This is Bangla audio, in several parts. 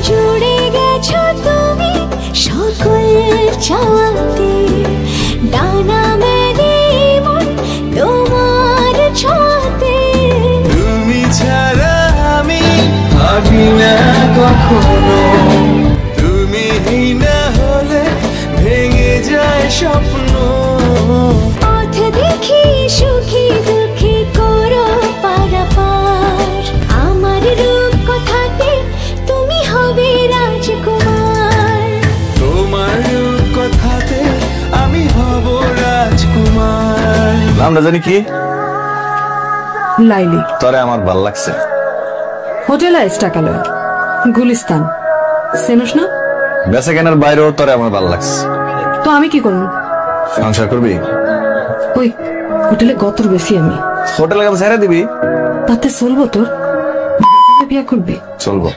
জুড়ে গেছো তুমি সকল চাওয়াতে, ডানা মেলে মন তোমার ছোঁয়াতে। তুমি ছাড়া আমি ভাবি না কখনো, তুমি না হলে ভেঙে যায় স্বপ্ন। পথ দেখি সুখী দুঃখী করো পারাপার, আমার রূপ কথাতে তুমি হবে রাজকুমার। তোমার রূপ কথাতে আমি হব রাজকুমার। নামটা জানি কি? লাইলি। তোরে আমার ভাল লাগছে। হোটেল আইস্টাকালয়, গুলিস্তান, চেনস না? বেচা কেনার বাইরেও তোরে আমার ভাল লাগছে। তো আমি কি করবো? সংসার করবি? ওই হোটেলে গতর বেশি আমি। হোটেলে কাছে ছেড়ে দিবি? তাতে চলবো তোর? বিয়া করবি? চলবো।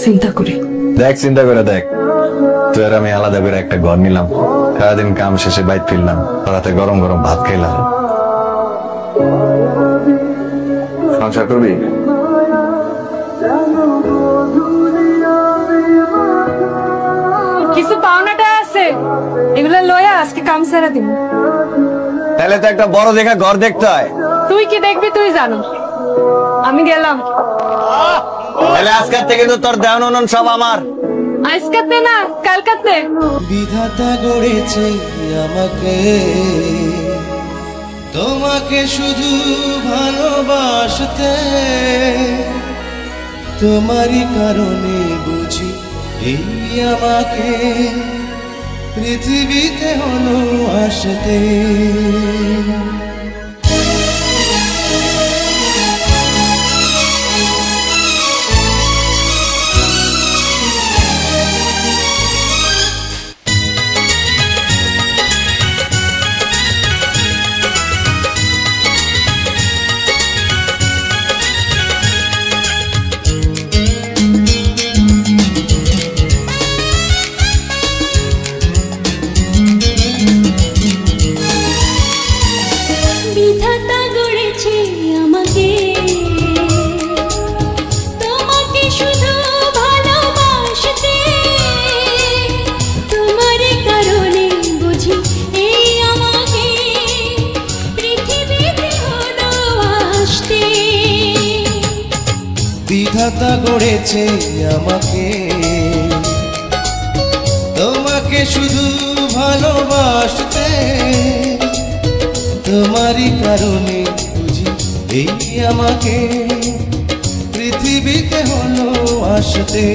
চিন্তা করি। দেখ চিন্তা করে দেখ, তুই আর আমি আলাদা করে একটা ঘর নিলাম, সারাদিন কাম শেষে বাইট ফিরলাম, রাতে গরম গরম ভাত খাইলাম। সংসার করবি? কিছু পাওনাটা আছে, এগুলা লয়া আজকে কাম সেরা দিব। তাহলে তো একটা বড় দেখা ঘর দেখতে হয়। তুই কি দেখবি তুই জানো, আমি গেলাম। তাহলে আজকের থেকে তো তোর দেওয়ান সব আমার। আজকাতে না কালকাতে। বিধাতা গড়েছে আমাকে, তোমাকে শুধু ভালোবাসতে, তোমারই কারণে বুঝি এই আমাকে পৃথিবীতে হলো আসতে। বিধাতা গড়েছে আমাকে, তোমাকে শুধু ভালোবাসতে, তোমার কারণে বুঝি এই আমাকে পৃথিবীতে হলো আসতে। বিধাতা গড়েছে আমাকে, তোমাকে শুধু ভালোবাসতে, তোমারই কারণে বুঝি এই আমাকে পৃথিবীতে হলো আসতে।